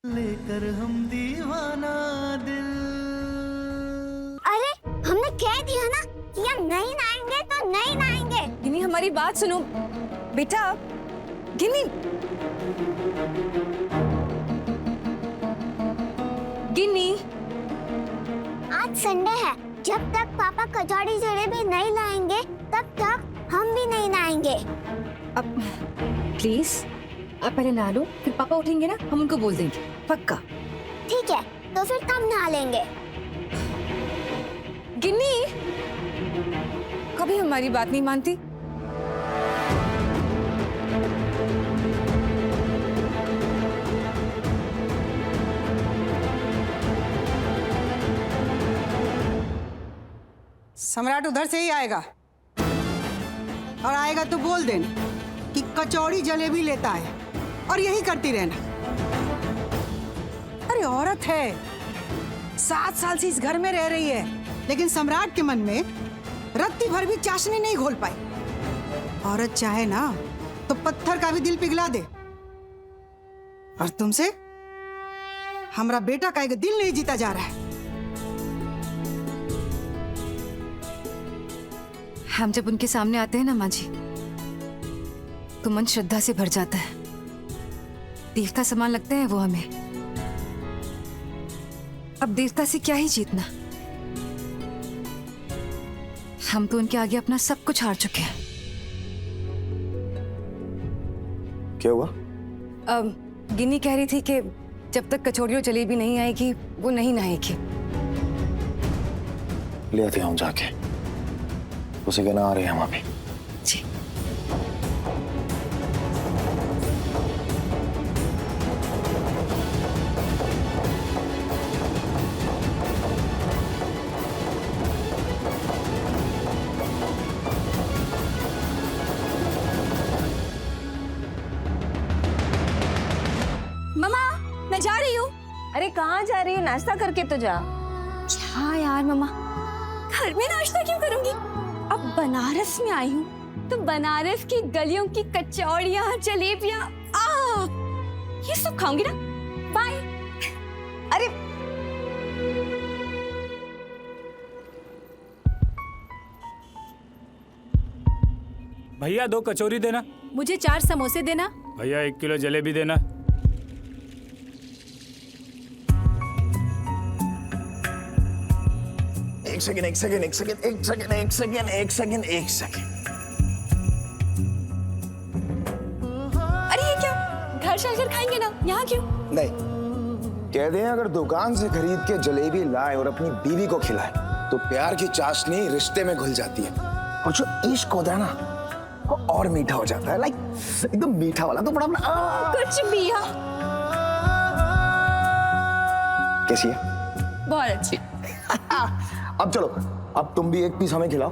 लेकर हम दीवाना दिल। अरे हमने कह दिया ना कि हम नहीं नहाएंगे तो नहीं नहाएंगे। गिनी हमारी बात सुनो बेटा। गिनी गिनी आज संडे है, जब तक पापा कचौड़ी जलेबी नहीं लाएंगे तब तक हम भी नहीं नहाएंगे। अब प्लीज आप पहले नहा लो, फिर पापा उठेंगे ना हम उनको बोल देंगे, पक्का। ठीक है, तो फिर तब नहा लेंगे। गिन्नी कभी हमारी बात नहीं मानती। सम्राट उधर से ही आएगा और आएगा तो बोल देना कि कचौड़ी जलेबी लेता है और यही करती रहना। अरे औरत है, 7 साल से इस घर में रह रही है, लेकिन सम्राट के मन में रत्ती भर भी चाशनी नहीं घोल पाई। औरत चाहे ना तो पत्थर का भी दिल पिघला दे, और तुमसे हमारा बेटा का एक दिल नहीं जीता जा रहा है। हम जब उनके सामने आते हैं ना माँ जी, तो मन श्रद्धा से भर जाता है। देवता समान लगते हैं वो हमें। अब देवता से क्या ही जीतना, हम तो उनके आगे अपना सब कुछ हार चुके हैं। क्या हुआ? गिन्नी कह रही थी कि जब तक कचौड़ी और जलेबी नहीं आएगी वो नहीं नहाएगी। ले आते हम जाके, उसे कहना आ रहे हैं हम अभी। जी मम्मा मैं जा रही हूँ। अरे कहाँ जा रही है? नाश्ता करके तो जा। हाँ यार मम्मा, घर में नाश्ता क्यों करूंगी? अब बनारस में आई हूँ तो बनारस की गलियों की कचौड़ियाँ जलेबियाँ ये सब खाऊंगी ना। बाय। अरे भैया 2 कचौरी देना। मुझे 4 समोसे देना। भैया 1 किलो जलेबी देना। एक सेकंड। अरे ये क्या, घर चलकर खाएंगे ना, यहाँ क्यों? नहीं, कहते हैं अगर दुकान से खरीद के जलेबी लाए और अपनी बीवी को खिलाए तो प्यार की चाशनी रिश्ते में घुल जाती है, और जो इश्क होता है ना वो और मीठा हो जाता है। लाइक एकदम मीठा वाला। तो बड़ा कुछ भी। कैसी है? बहुत अच्छी। अब चलो, अब तुम भी एक पीस हमें खिलाओ।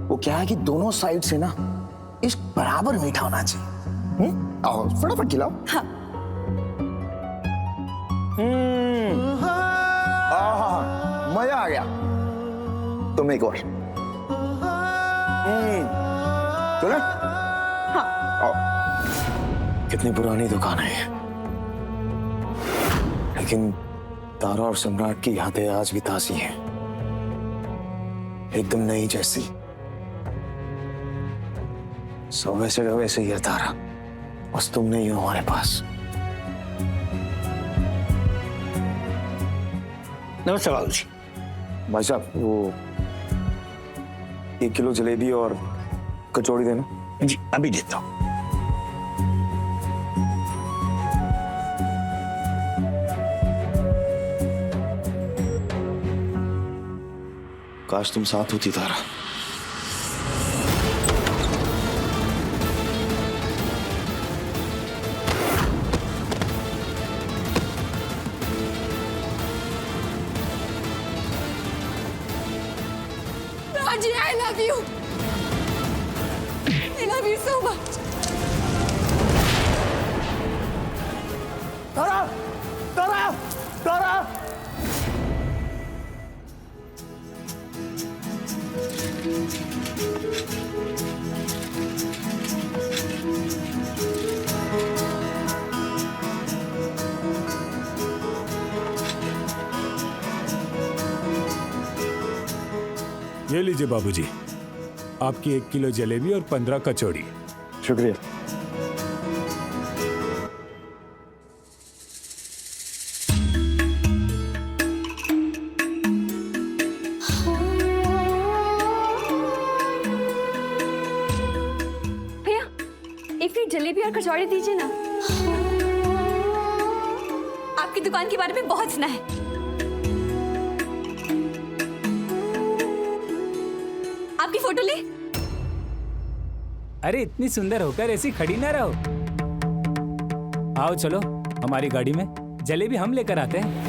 वो क्या है कि दोनों साइड से ना इश्क बराबर मीठा होना चाहिए। आओ फटाफट खिलाओ। हाँ। मजा आ गया। तुम एक और। चलो। हाँ। आओ। कितनी पुरानी दुकान है ये, लेकिन तारा और सम्राट की यादें आज भी ताज़ी हैं, एकदम नई जैसी। सो वैसे का वैसे ही है तारा, बस तुम नहीं हो हमारे पास। नमस्ते बाबू जी। भाई साहब, वो 1 किलो जलेबी और कचौड़ी देना। जी अभी देता हूँ। काश तुम साथ होती तारा। Raji, I love you. I love you so much. तारा, तारा, तारा। ये लीजिए बाबूजी, आपकी 1 किलो जलेबी और 15 कचौड़ी। शुक्रिया। भैया एक प्लेट जलेबी और कचौड़ी दीजिए ना। आपकी दुकान के बारे में बहुत सुना है। आपकी फोटो ले। अरे इतनी सुंदर होकर ऐसी खड़ी ना रहो। आओ चलो हमारी गाड़ी में, जलेबी हम लेकर आते हैं।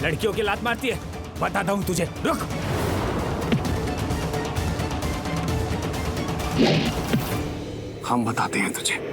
लड़कियों की लात मारती है, बताता हूं तुझे, रुक। हम बताते हैं तुझे।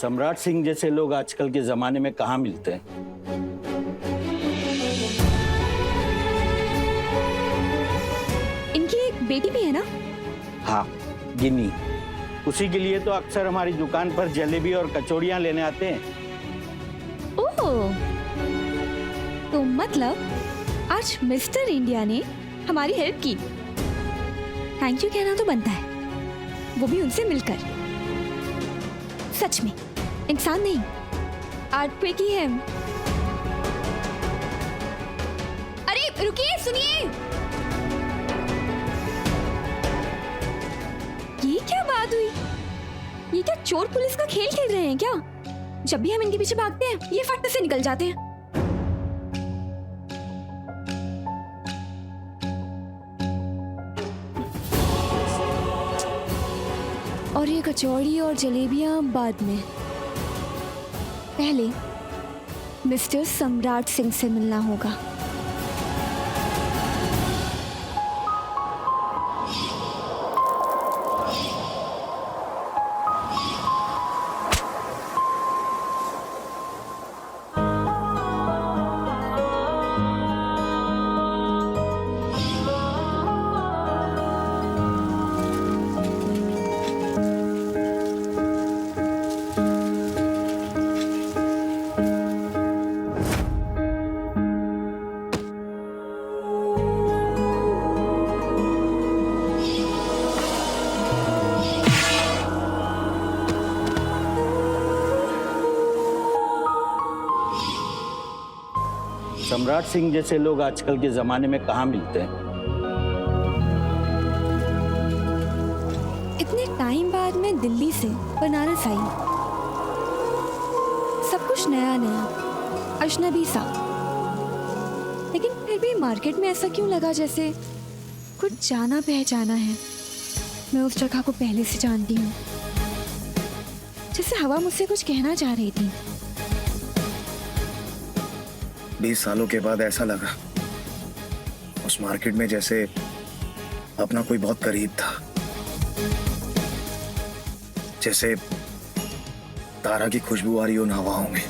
सम्राट सिंह जैसे लोग आजकल के जमाने में कहाँ मिलते हैं। इनकी एक बेटी भी है ना? हाँ, गिन्नी। उसी के लिए तो अक्सर हमारी दुकान पर जलेबी और कचौड़ियाँ लेने आते हैं। ओह, तो मतलब आज मिस्टर इंडिया ने हमारी हेल्प की। थैंक यू कहना तो बनता है, वो भी उनसे मिलकर। सच में इंसान नहीं, आर्ट पे की है। अरे रुकिए, सुनिए। क्या बात हुई? ये क्या चोर पुलिस का खेल खेल रहे हैं क्या? जब भी हम इनके पीछे भागते हैं ये फट से निकल जाते हैं। और ये कचौड़ी और जलेबियां बाद में। पहले मिस्टर सम्राट सिंह से मिलना होगा। सम्राट सिंह जैसे लोग आजकल के जमाने में कहाँ मिलते हैं? इतने टाइम बाद मैं दिल्ली से बनारस आई। सब कुछ नया नया, अजनबी सा। लेकिन फिर भी मार्केट में ऐसा क्यों लगा जैसे कुछ जाना पहचाना है। मैं उस जगह को पहले से जानती हूँ। जैसे हवा मुझसे कुछ कहना चाह रही थी। 20 सालों के बाद ऐसा लगा उस मार्केट में जैसे अपना कोई बहुत करीब था, जैसे तारा की खुशबू आ रही हो उन हवाओं में।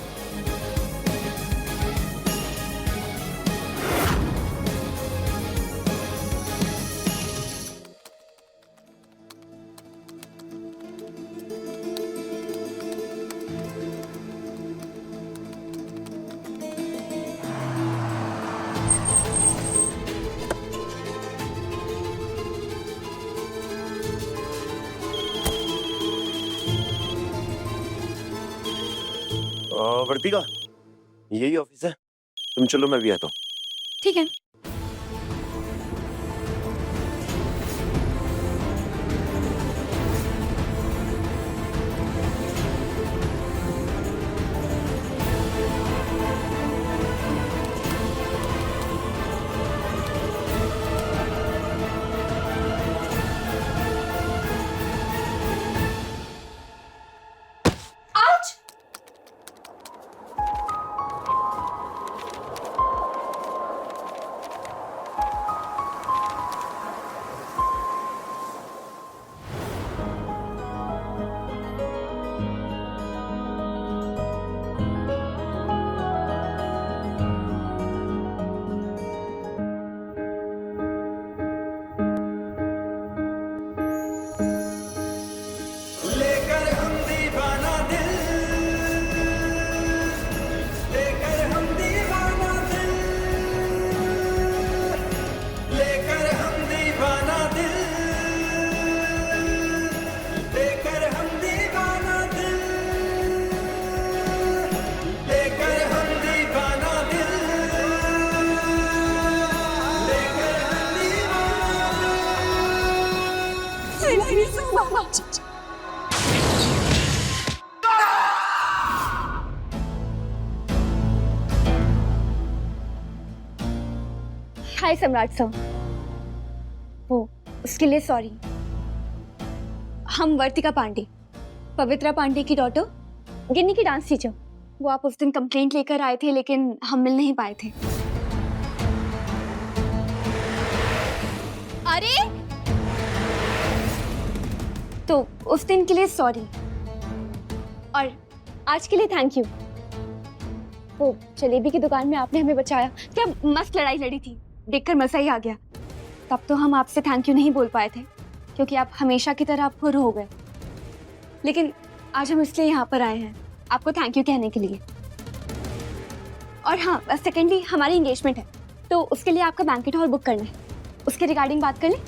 वर्तिका, यही ऑफिस है, तुम चलो मैं भी आता हूँ। ठीक है। हाय सम्राट सर। वो उसके लिए सॉरी। हम वर्तिका पांडे, पवित्रा पांडे की डॉटर, गिन्नी की डांस टीचर। वो आप उस दिन कंप्लेंट लेकर आए थे लेकिन हम मिल नहीं पाए थे। अरे तो उस दिन के लिए सॉरी और आज के लिए थैंक यू। वो जलेबी की दुकान में आपने हमें बचाया। क्या मस्त लड़ाई लड़ी थी, देखकर मजा ही आ गया। तब तो हम आपसे थैंक यू नहीं बोल पाए थे क्योंकि आप हमेशा की तरह खुद हो गए। लेकिन आज हम इसलिए यहाँ पर आए हैं आपको थैंक यू कहने के लिए। और हाँ, सेकेंडली हमारी एंगेजमेंट है तो उसके लिए आपका बैंकेट हॉल बुक करना है। उसके रिगार्डिंग बात कर लें।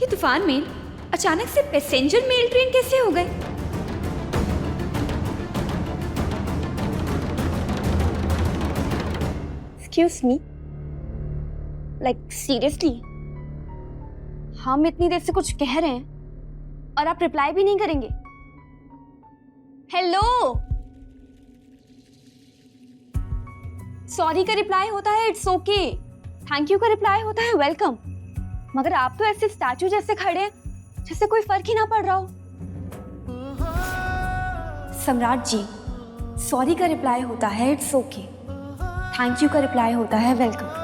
ये तूफान में अचानक से पैसेंजर मेल ट्रेन कैसे हो गए? एक्सक्यूज मी, लाइक सीरियसली, हम इतनी देर से कुछ कह रहे हैं और आप रिप्लाई भी नहीं करेंगे? हेलो, सॉरी का रिप्लाई होता है इट्स ओके, थैंक यू का रिप्लाई होता है वेलकम, मगर आप तो ऐसे स्टैचू जैसे खड़े हैं जैसे कोई फर्क ही ना पड़ रहा हो। सम्राट जी, सॉरी का रिप्लाई होता है इट्स ओके, थैंक यू का रिप्लाई होता है वेलकम।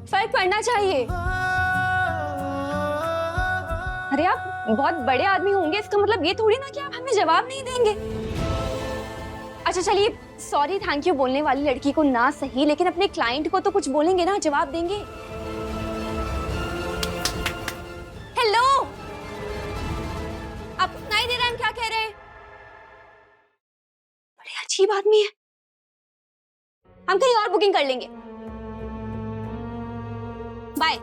फर्क पड़ना चाहिए। अरे आप बहुत बड़े आदमी होंगे, इसका मतलब ये थोड़ी ना कि आप हमें जवाब नहीं देंगे। अच्छा चलिए, सॉरी थैंक यू बोलने वाली लड़की को ना सही, लेकिन अपने क्लाइंट को तो कुछ बोलेंगे ना, जवाब देंगे। हेलो, आपको सुनाई दे रहा है हम क्या कह रहे हैं? बड़े अजीब आदमी है। हम कहीं और बुकिंग कर लेंगे, बाय।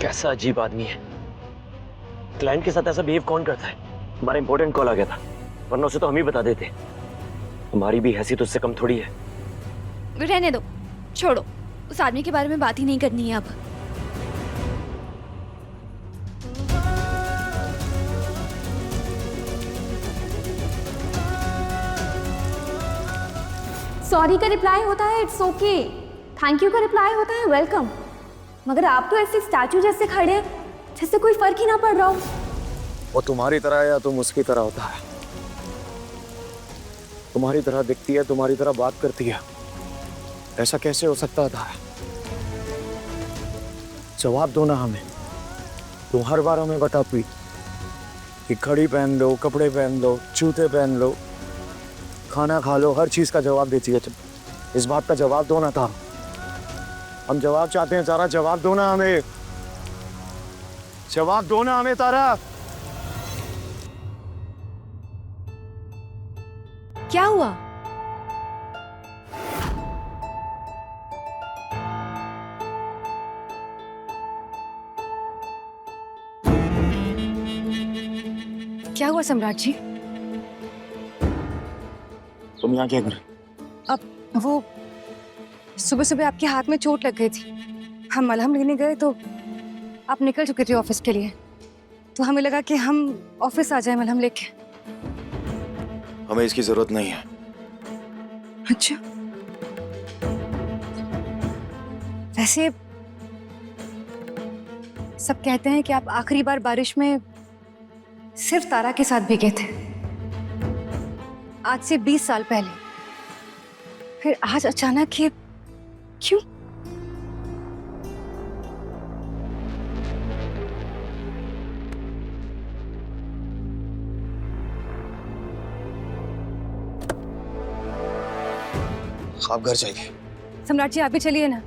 कैसा अजीब आदमी है। क्लाइंट के साथ ऐसा बिहेव कौन करता है? हमारा इंपॉर्टेंट कॉल आ गया था, वरना उसे तो हम ही बता देते। हमारी भी हैसियत उससे कम थोड़ी है। रहने दो, छोड़ो, उस आदमी के बारे में बात ही नहीं करनी है अब। सॉरी का रिप्लाई होता है इट्स ओके, थैंक यू का रिप्लाई होता है वेलकम, मगर आप तो ऐसे स्टैचू जैसे खड़े हैं जैसे कोई फर्क ही ना पड़ रहा हो। वो तुम्हारी तरह है या तुम उसकी तरह होता है? तुम्हारी तरह दिखती है, तुम्हारी तरह बात करती है, ऐसा कैसे हो सकता था? जवाब दो ना हमें। तुम हर बार हमें बताती कि घड़ी पहन लो, कपड़े पहन लो, जूते पहन लो, खाना खा लो, हर चीज का जवाब देती है। इस बात का जवाब दो ना था। हम जवाब चाहते हैं तारा, जवाब दो ना हमें, जवाब दो ना हमें तारा। क्या हुआ? क्या हुआ सम्राट जी? तुम यहाँ क्या कर रहे? अब वो सुबह सुबह आपके हाथ में चोट लग गई थी, हम मलहम लेने गए तो आप निकल चुके थे ऑफिस के लिए, तो हमें लगा कि हम ऑफिस आ जाए मलहम लेके। हमें इसकी जरूरत नहीं है। अच्छा, वैसे सब कहते हैं कि आप आखिरी बार बारिश में सिर्फ तारा के साथ भीगे थे, आज से 20 साल पहले। फिर आज अचानक ये क्यों? आप घर जाइए। सम्राट जी आप भी चलिए ना,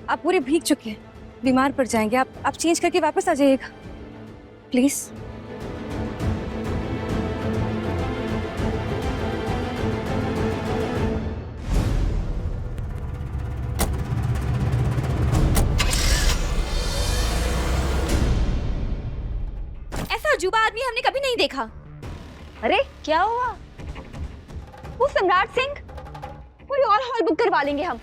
आप पूरे भीग चुके हैं, बीमार पड़ जाएंगे। आप चेंज करके वापस आ जाइएगा प्लीज। आदमी हमने कभी नहीं देखा। अरे क्या हुआ? वो सम्राट सिंह, कोई और हॉल बुक करवा लेंगे हम।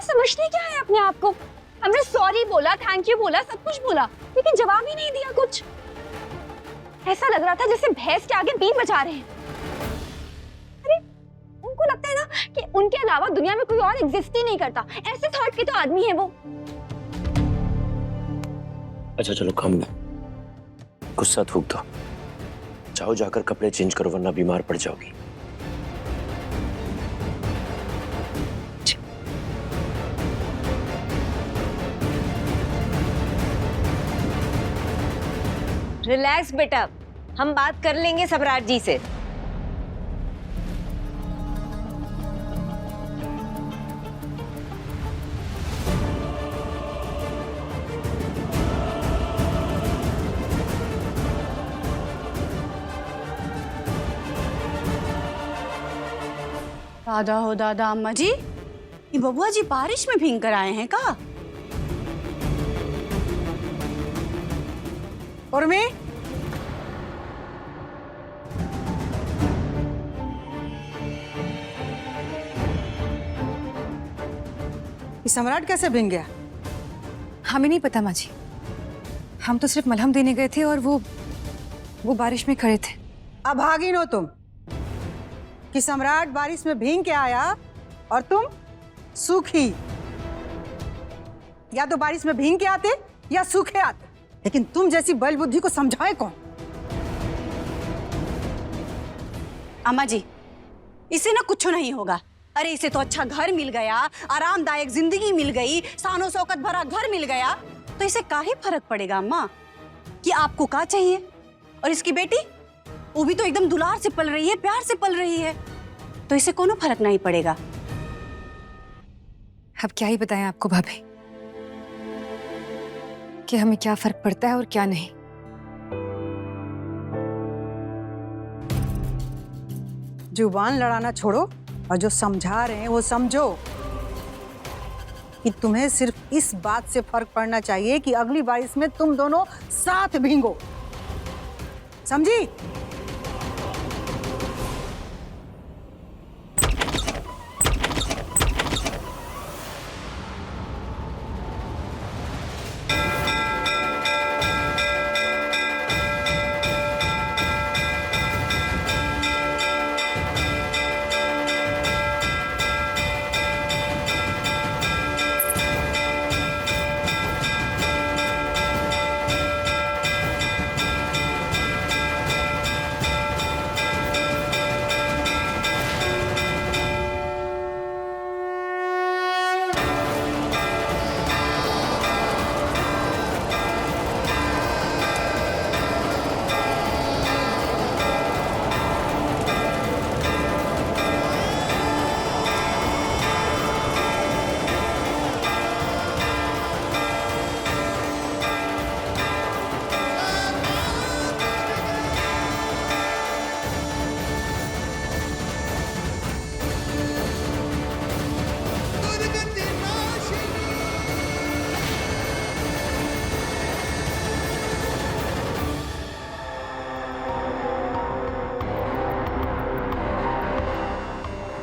समझते क्या है अपने आप को? हमने सॉरी बोला, थैंक यू बोला, सब कुछ बोला, लेकिन जवाब ही नहीं दिया कुछ। ऐसा लग रहा था जैसे भैंस के आगे बीन बजा रहे हैं। अरे उनको लगता है ना कि उनके अलावा दुनिया में कोई और एग्जिस्ट ही नहीं करता। ऐसे थॉट के तो आदमी है वो। अच्छा चलो काम दो, गुस्सा थूक दो, जाओ जाकर कपड़े चेंज करो वरना बीमार पड़ जाओगी। रिलैक्स बेटा, हम बात कर लेंगे सम्राट जी से। दादा हो दादा, अम्मा जी, ये बबुआ जी बारिश में भीग कर आए हैं का? और मैं ये सम्राट कैसे भीग गया? हमें नहीं पता माँ जी, हम तो सिर्फ मलहम देने गए थे और वो बारिश में खड़े थे। अब भागी नो तुम कि सम्राट बारिश में भीग के आया और तुम सूखी। या तो बारिश में भीग के आते या सूखे आते, लेकिन तुम जैसी बल बुद्धि को समझाए कौन? अम्मा जी, इसे ना कुछ नहीं होगा। अरे इसे तो अच्छा घर मिल गया, आरामदायक जिंदगी मिल गई, शानो शौकत भरा घर मिल गया, तो इसे काहे फर्क पड़ेगा अम्मा कि आपको क्या चाहिए? और इसकी बेटी, वो भी तो एकदम दुलार से पल रही है, प्यार से पल रही है, तो इसे कोनो फर्क नहीं पड़ेगा। अब क्या ही बताएं आपको भाभी कि हमें क्या फर्क पड़ता है और क्या नहीं। जुबान लड़ाना छोड़ो और जो समझा रहे हैं वो समझो कि तुम्हें सिर्फ इस बात से फर्क पड़ना चाहिए कि अगली बारिश में तुम दोनों साथ भीगो, समझी?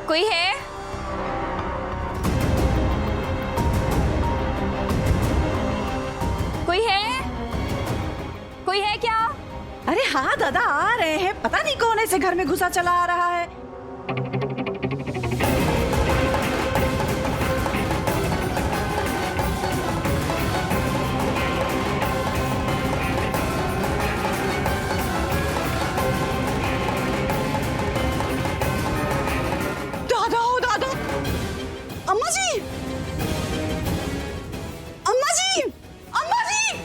कोई है? कोई है? कोई है क्या? अरे हाँ दादा, आ रहे हैं। पता नहीं कौन ऐसे घर में घुसा चला आ रहा है। दादा हो दादा, अम्मा जी, अम्मा जी, अम्मा जी।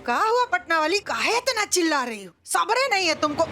कहा हुआ पटना वाली, काहे इतना चिल्ला रही हो? सब्र नहीं है तुमको?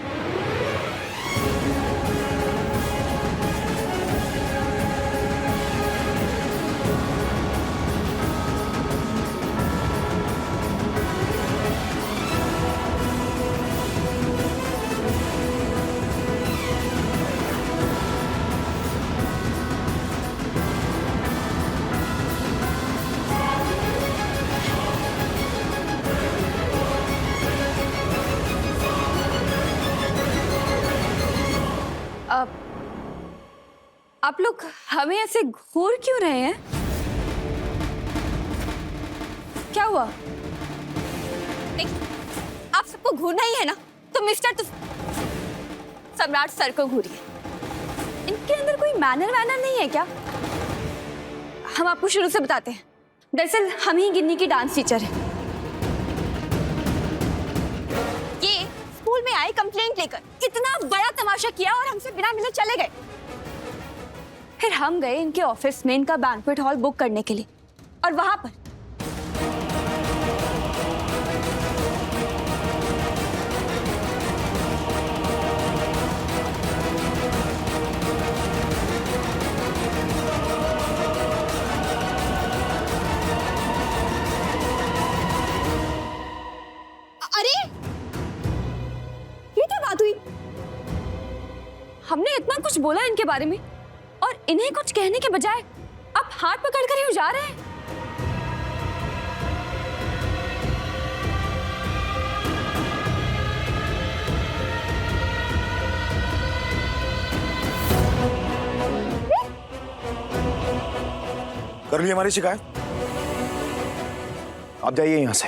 आप लोग हमें ऐसे घूर क्यों रहे हैं? क्या हुआ? नहीं, आप सबको घूरना ही है ना, तो मिस्टर सम्राट सर को घूरिए। इनके अंदर कोई मैनर नहीं है क्या? हम आपको शुरू से बताते हैं। दरअसल हम ही गिन्नी की डांस टीचर हैं। ये स्कूल में आए कंप्लेंट लेकर इतना बड़ा तमाशा किया और हमसे बिना मिले चले गए। फिर हम गए इनके ऑफिस में इनका बैंक्वेट हॉल बुक करने के लिए, और वहां पर हमने इतना कुछ बोला इनके बारे में और इन्हें कुछ कहने के बजाय अब हाथ पकड़कर यूं जा रहे हैं। कर ली हमारी शिकायत, आप जाइए यहां से।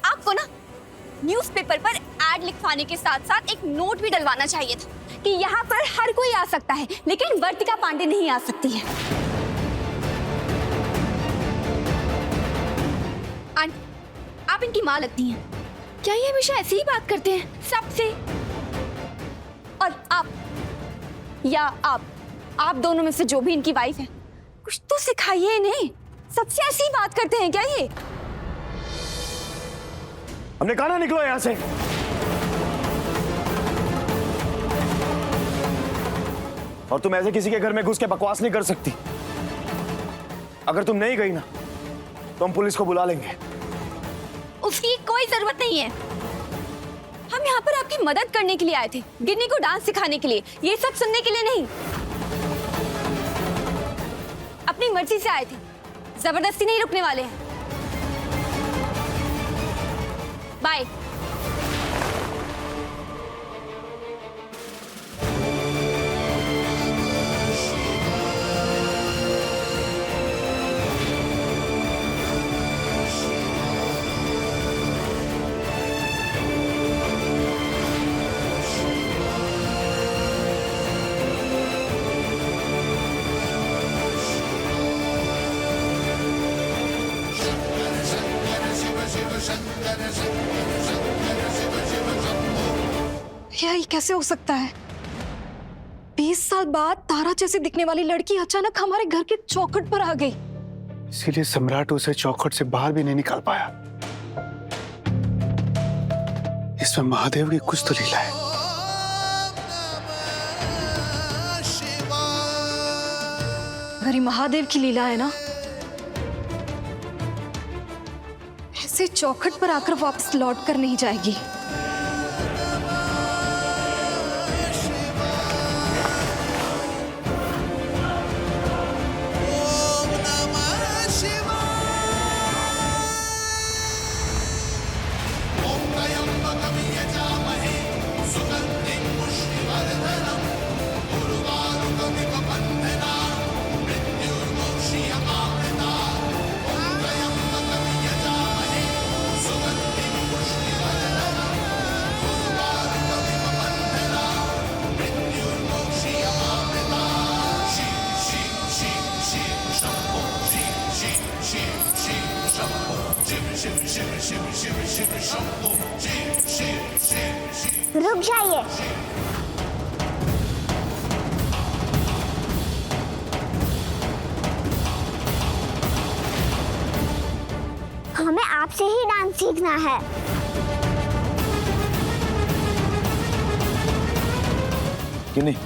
आपको ना न्यूज़पेपर पर एड लिखवाने के साथ साथ एक नोट भी डलवाना चाहिए था कि यहाँ पर हर कोई आ सकता है लेकिन वर्तिका पांडे नहीं आ सकती है। आंटी, आप इनकी माँ लगती हैं। क्या ये हमेशा ऐसी ही बात करते हैं सबसे? और आप दोनों में से जो भी इनकी वाइफ है, कुछ तो सिखाइए इन्हें। सबसे ऐसी ही बात करते हैं क्या ये? हमने कहा ना निकलो यहां से। और तुम ऐसे किसी के घर में घुस के बकवास नहीं कर सकती। अगर तुम नहीं गई ना तो हम पुलिस को बुला लेंगे। उसकी कोई जरूरत नहीं है। हम यहाँ पर आपकी मदद करने के लिए आए थे, गिन्नी को डांस सिखाने के लिए, ये सब सुनने के लिए नहीं। अपनी मर्जी से आए थे, जबरदस्ती नहीं रुकने वाले हैं। बाय। यार ये कैसे हो सकता है? 20 साल बाद तारा जैसे दिखने वाली लड़की अचानक हमारे घर के चौखट पर आ गई। इसीलिए सम्राट उसे चौखट से बाहर भी नहीं निकाल पाया। इसमें महादेव की कुछ तो लीला है। अगर ये महादेव की लीला है ना, ऐसे चौखट पर आकर वापस लौट कर नहीं जाएगी। रुक जाइए। हमें आपसे ही डांस सीखना है। क्यों नहीं?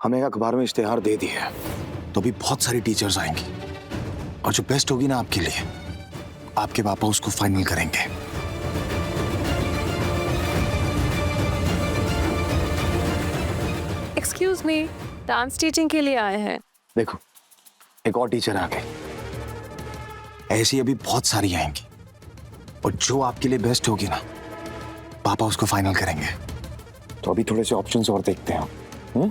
हमें अखबार में इश्तेहार दे दिया है, तो भी बहुत सारी टीचर्स आएंगी और जो बेस्ट होगी ना आपके लिए, आपके पापा उसको फाइनल करेंगे। एक्सक्यूज मी, डांस टीचिंग के लिए आए हैं। देखो एक और टीचर आ गई, ऐसी अभी बहुत सारी आएंगी और जो आपके लिए बेस्ट होगी ना पापा उसको फाइनल करेंगे। तो अभी थोड़े से ऑप्शंस और देखते हैं।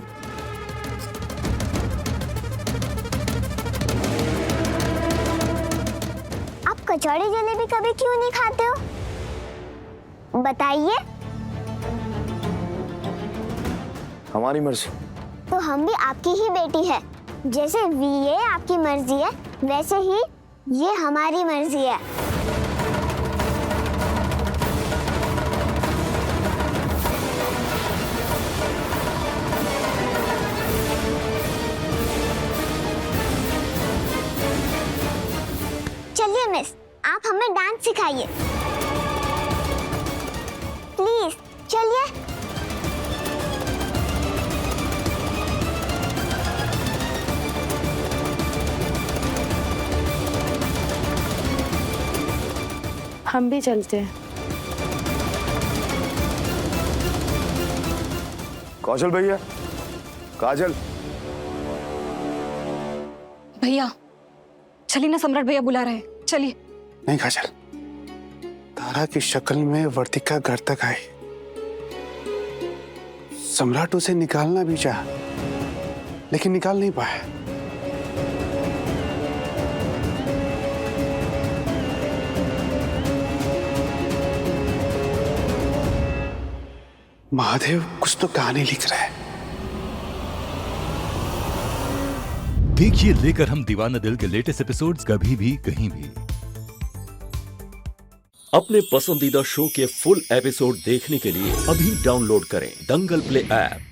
कचौड़ी जलेबी कभी क्यों नहीं खाते हो? बताइए। हमारी मर्जी। तो हम भी आपकी ही बेटी है। जैसे ये आपकी मर्जी है, वैसे ही ये हमारी मर्जी है। चलिए मिस, आप हमें डांस सिखाइए प्लीज। चलिए। हम भी चलते हैं। कौशल भैया, काजल, भैया चलिए ना, सम्राट भैया बुला रहे हैं, चलिए। नहीं काजल, तारा की शक्ल में वर्तिका घर तक आई। सम्राट उसे निकालना भी चाहा, लेकिन निकाल नहीं पाया। महादेव कुछ तो कहानी लिख रहा है। देखिए लेकर हम दीवाना दिल के लेटेस्ट एपिसोड्स कभी भी कहीं भी। अपने पसंदीदा शो के फुल एपिसोड देखने के लिए अभी डाउनलोड करें दंगल प्ले ऐप।